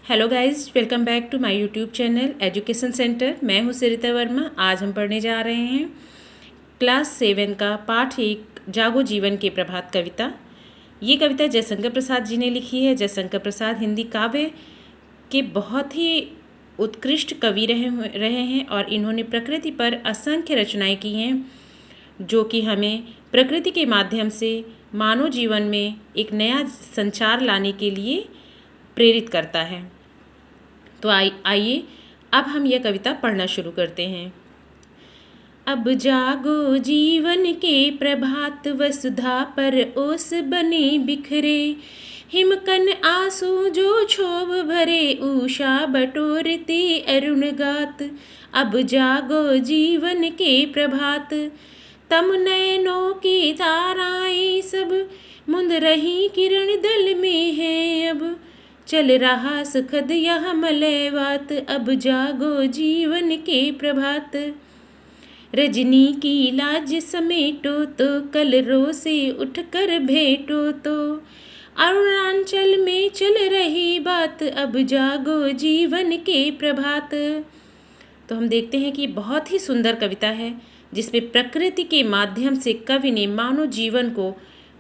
Hello guys, welcome back to my YouTube channel education centre. मैं हूँ सरिता वर्मा। आज हम पढ़ने जा रहे हैं क्लास 7 का पाठ 1 जागो जीवन के प्रभात कविता। ये कविता जयशंकर प्रसाद जी ने लिखी है। जयशंकर प्रसाद हिंदी काव्य के बहुत ही उत्कृष्ट कवि रहे हैं और इन्होंने प्रकृति पर असंख्य रचनाएं की हैं, जो कि हमें प्रकृति के माध्यम से मानव जीवन में एक नया संचार लाने के लिए प्रेरित करता है। तो आइए अब हम यह कविता पढ़ना शुरू करते हैं। अब जागो जीवन के प्रभात, वसुधा पर ओस बने बिखरे, हिमकन आंसू जो क्षोभ भरे, उषा बटोरती अरुण गात। अब जागो जीवन के प्रभात, तम नयनों की ताराएं सब मुंद रही किरण दल में है। अब चल रहा सुखद यह मलयवात, अब जागो जीवन के प्रभात। रजनी की लाज समेटो तो कल रो से उठकर भेटो तो, अरुणाचल में चल रही बात, अब जागो जीवन के प्रभात। तो हम देखते हैं कि बहुत ही सुंदर कविता है, जिसमें प्रकृति के माध्यम से कवि ने मानव जीवन को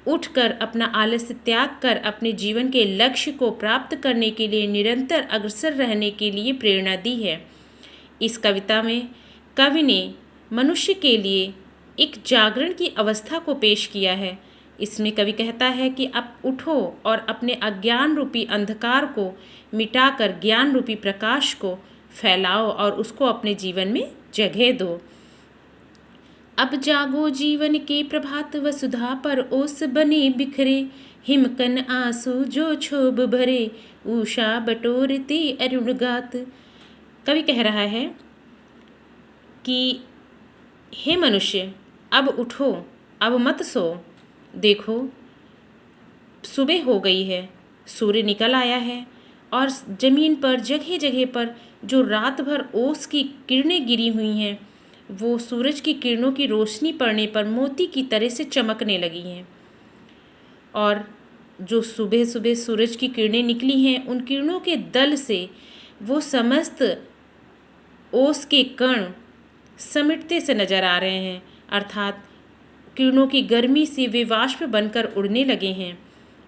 उठकर अपना आलस्य त्याग कर अपने जीवन के लक्ष्य को प्राप्त करने के लिए निरंतर अग्रसर रहने के लिए प्रेरणा दी है। इस कविता में कवि ने मनुष्य के लिए एक जागरण की अवस्था को पेश किया है। इसमें कवि कहता है कि अब उठो और अपने अज्ञान रूपी अंधकार को मिटाकर ज्ञान रूपी प्रकाश को फैलाओ और उसको अपने जीवन में जगह दो। अब जागो जीवन के प्रभात, वसुधा पर ओस बने बिखरे, हिमकन आंसू जो क्षोभ भरे, उषा बटोरती अरुण गात। कवि कह रहा है कि हे मनुष्य, अब उठो, अब मत सो। देखो, सुबह हो गई है, सूर्य निकल आया है और ज़मीन पर जगह जगह पर जो रात भर ओस की किरणें गिरी हुई हैं, वो सूरज की किरणों की रोशनी पड़ने पर मोती की तरह से चमकने लगी हैं। और जो सुबह सुबह सूरज की किरणें निकली हैं, उन किरणों के दल से वो समस्त ओस के कण समिटते से नजर आ रहे हैं, अर्थात किरणों की गर्मी से वे वाष्प बनकर उड़ने लगे हैं।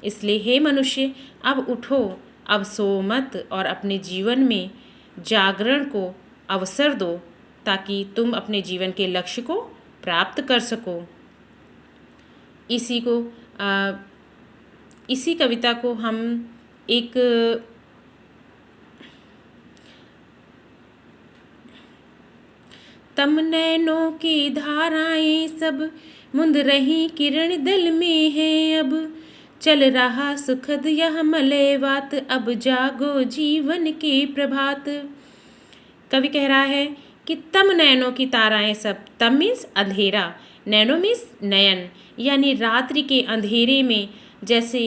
इसलिए हे मनुष्य, अब उठो, अब सो मत और अपने जीवन में जागरण को अवसर दो, ताकि तुम अपने जीवन के लक्ष्य को प्राप्त कर सको। इसी कविता को हम एक तम नैनों की धाराएं सब मुंद रही किरण दल में है। अब चल रहा सुखद यह मलयवात, अब जागो जीवन के प्रभात। कवि कह रहा है कि तम नयनों की ताराएं सब, तम मीन्स अंधेरा, नैनो मीन्स नयन, यानी रात्रि के अंधेरे में जैसे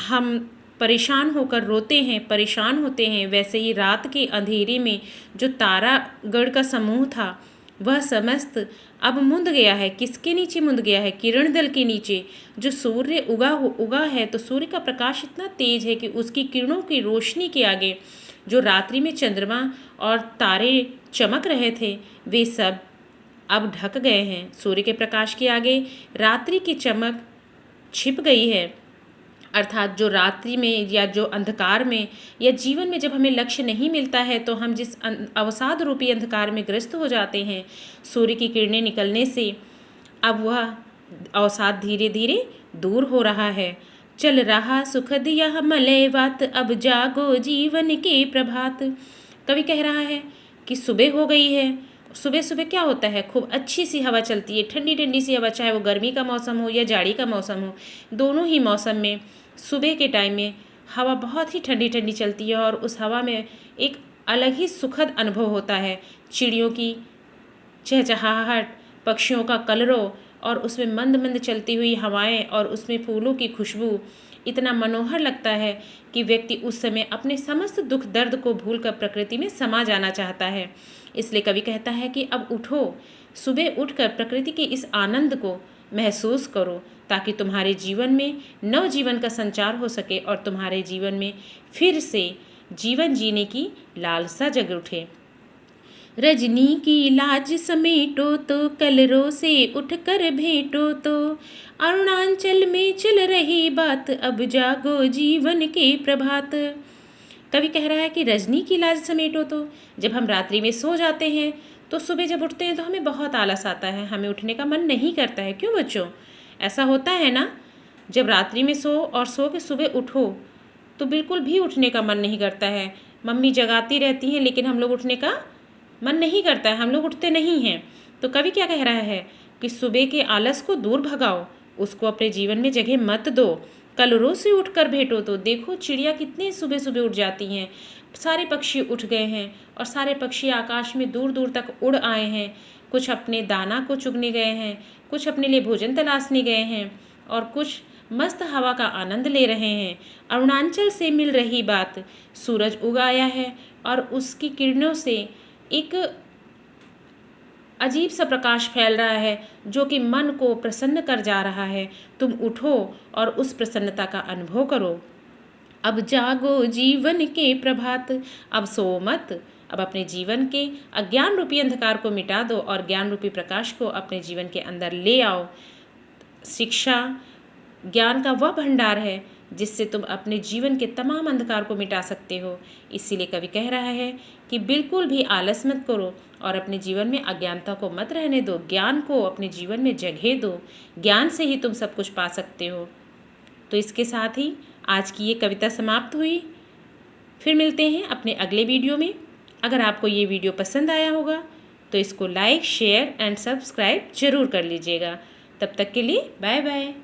हम परेशान होकर रोते हैं, परेशान होते हैं, वैसे ही रात के अंधेरे में जो तारागण का समूह था वह समस्त अब मुंद गया है। किसके नीचे मुंद गया है? किरण दल के नीचे। जो सूर्य उगा है, तो सूर्य का प्रकाश इतना तेज है कि उसकी किरणों की रोशनी के आगे जो रात्रि में चंद्रमा और तारे चमक रहे थे, वे सब अब ढक गए हैं। सूर्य के प्रकाश के आगे रात्रि की चमक छिप गई है, अर्थात जो रात्रि में या जो अंधकार में या जीवन में जब हमें लक्ष्य नहीं मिलता है, तो हम जिस अवसाद रूपी अंधकार में ग्रस्त हो जाते हैं, सूर्य की किरणें निकलने से अब वह अवसाद धीरे धीरे दूर हो रहा है। चल रहा सुखद यह मलयवात, अब जागो जीवन के प्रभात। कवि कह रहा है कि सुबह हो गई है। सुबह सुबह क्या होता है? खूब अच्छी सी हवा चलती है, ठंडी ठंडी सी हवा, चाहे वो गर्मी का मौसम हो या जाड़ी का मौसम हो। दोनों ही मौसम में सुबह के टाइम में हवा बहुत ही ठंडी ठंडी चलती है और उस हवा में एक अलग ही सुखद अनुभव होता है। चिड़ियों की चहचहाहट, पक्षियों का कलरव और उसमें मंद मंद चलती हुई हवाएं और उसमें फूलों की खुशबू इतना मनोहर लगता है कि व्यक्ति उस समय अपने समस्त दुख दर्द को भूलकर प्रकृति में समा जाना चाहता है। इसलिए कवि कहता है कि अब उठो, सुबह उठकर प्रकृति के इस आनंद को महसूस करो, ताकि तुम्हारे जीवन में नव जीवन का संचार हो सके और तुम्हारे जीवन में फिर से जीवन जीने की लालसा जग उठे। रजनी की लाज समेटो तो कलरों से उठकर भेंटो तो, अरुणाचल में चल रही बात अब जागो जीवन के प्रभात। कवि कह रहा है कि रजनी की लाज समेटो तो, जब हम रात्रि में सो जाते हैं तो सुबह जब उठते हैं तो हमें बहुत आलस आता है, हमें उठने का मन नहीं करता है। क्यों बच्चों, ऐसा होता है ना? जब रात्रि में सो और सो के सुबह उठो तो बिल्कुल भी उठने का मन नहीं करता है। मम्मी जगाती रहती हैं लेकिन हम लोग उठने का मन नहीं करता है, हम लोग उठते नहीं हैं। तो कवि क्या कह रहा है कि सुबह के आलस को दूर भगाओ, उसको अपने जीवन में जगह मत दो। कलरों से उठकर भेंटो तो, देखो चिड़िया कितनी सुबह सुबह उठ जाती हैं, सारे पक्षी उठ गए हैं और सारे पक्षी आकाश में दूर दूर तक उड़ आए हैं। कुछ अपने दाना को चुगने गए हैं, कुछ अपने लिए भोजन तलाशने गए हैं और कुछ मस्त हवा का आनंद ले रहे हैं। अरुणाचल से मिल रही बात, सूरज उगाया है और उसकी किरणों से एक अजीब सा प्रकाश फैल रहा है जो कि मन को प्रसन्न कर जा रहा है। तुम उठो और उस प्रसन्नता का अनुभव करो। अब जागो जीवन के प्रभात, अब सो मत, अब अपने जीवन के अज्ञान रूपी अंधकार को मिटा दो और ज्ञान रूपी प्रकाश को अपने जीवन के अंदर ले आओ। शिक्षा ज्ञान का वह भंडार है जिससे तुम अपने जीवन के तमाम अंधकार को मिटा सकते हो। इसीलिए कवि कह रहा है कि बिल्कुल भी आलस मत करो और अपने जीवन में अज्ञानता को मत रहने दो, ज्ञान को अपने जीवन में जगह दो। ज्ञान से ही तुम सब कुछ पा सकते हो। तो इसके साथ ही आज की ये कविता समाप्त हुई। फिर मिलते हैं अपने अगले वीडियो में। अगर आपको ये वीडियो पसंद आया होगा तो इसको लाइक, शेयर एंड सब्सक्राइब ज़रूर कर लीजिएगा। तब तक के लिए बाय बाय।